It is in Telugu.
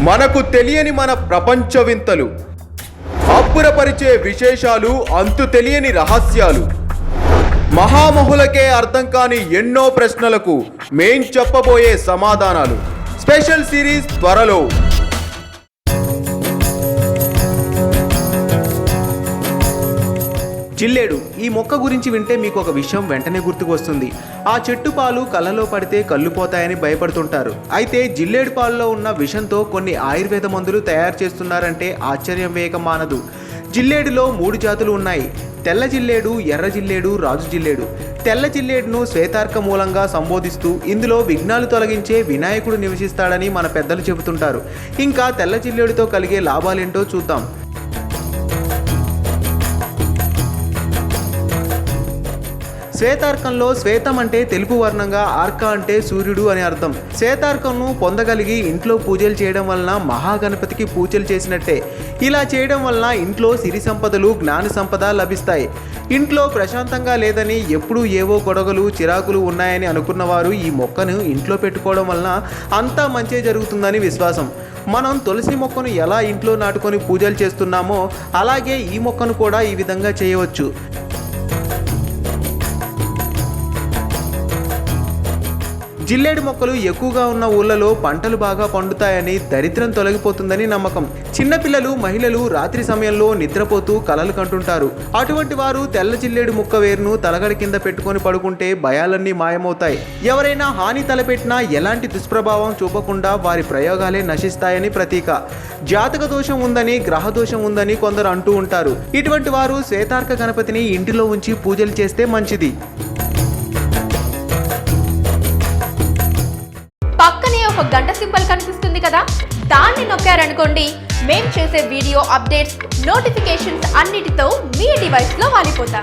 మనకు తెలియని మన ప్రపంచ వింతలు, అబ్బురపరిచే విశేషాలు, అంతు తెలియని రహస్యాలు, మహామహులకే అర్థం కాని ఎన్నో ప్రశ్నలకు మేం చెప్పబోయే సమాధానాలు. స్పెషల్ సిరీస్ త్వరలో. జిల్లేడు ఈ మొక్క గురించి వింటే మీకు ఒక విషయం వెంటనే గుర్తుకు వస్తుంది. ఆ చెట్టు పాలు కళ్ళలో పడితే కళ్ళు పోతాయని భయపడుతుంటారు. అయితే జిల్లేడు పాలలో ఉన్న విషంతో కొన్ని ఆయుర్వేద మందులు తయారు చేస్తున్నారంటే ఆశ్చర్యం వేయక మానదు. జిల్లేడులో 3 జాతులు ఉన్నాయి. తెల్ల జిల్లేడు, ఎర్ర జిల్లేడు, రాజు జిల్లేడు. తెల్ల జిల్లేడును శ్వేతార్క మూలంగా సంబోధిస్తూ ఇందులో విఘ్నాలు తొలగించే వినాయకుడు నివసిస్తాడని మన పెద్దలు చెబుతుంటారు. ఇంకా తెల్ల జిల్లేడుతో కలిగే లాభాలేంటో చూద్దాం. శ్వేతార్కంలో శ్వేతం అంటే తెలుపు వర్ణంగా, ఆర్క అంటే సూర్యుడు అని అర్థం. శ్వేతార్కంను పొందగలిగి ఇంట్లో పూజలు చేయడం వలన మహాగణపతికి పూజలు చేసినట్టే. ఇలా చేయడం వలన ఇంట్లో సిరి సంపదలు, జ్ఞాన సంపద లభిస్తాయి. ఇంట్లో ప్రశాంతంగా లేదని, ఎప్పుడూ ఏవో గొడవలు, చిరాకులు ఉన్నాయని అనుకున్నవారు ఈ మొక్కను ఇంట్లో పెట్టుకోవడం వలన అంతా మంచి జరుగుతుందని విశ్వాసం. మనం తులసి మొక్కను ఎలా ఇంట్లో నాటుకొని పూజలు చేస్తున్నామో అలాగే ఈ మొక్కను కూడా ఈ విధంగా చేయవచ్చు. జిల్లేడు మొక్కలు ఎక్కువగా ఉన్న ఊళ్ళలో పంటలు బాగా పండుతాయని, దరిద్రం తొలగిపోతుందని నమ్మకం. చిన్నపిల్లలు, మహిళలు రాత్రి సమయంలో నిద్రపోతూ కలలు కంటుంటారు. అటువంటి వారు తెల్ల జిల్లేడు ముక్క వేరును తలగడి కింద పెట్టుకొని పడుకుంటే భయాలన్నీ మాయమవుతాయి. ఎవరైనా హాని తలపెట్టినా ఎలాంటి దుష్ప్రభావం చూపకుండా వారి ప్రయోగాలే నశిస్తాయని ప్రతీక. జాతక దోషం ఉందని, గ్రహ దోషం ఉందని కొందరు అంటూ ఉంటారు. ఇటువంటి వారు శ్వేతార్క గణపతిని ఇంటిలో ఉంచి పూజలు చేస్తే మంచిది. పక్కనే ఒక గంట సింబల్ కనిపిస్తుంది కదా, దాన్ని నొక్కారనుకోండి, మేం చేసే వీడియో అప్డేట్స్, నోటిఫికేషన్స్ అన్నిటితో మీ డివైస్లో వాలిపోతాం.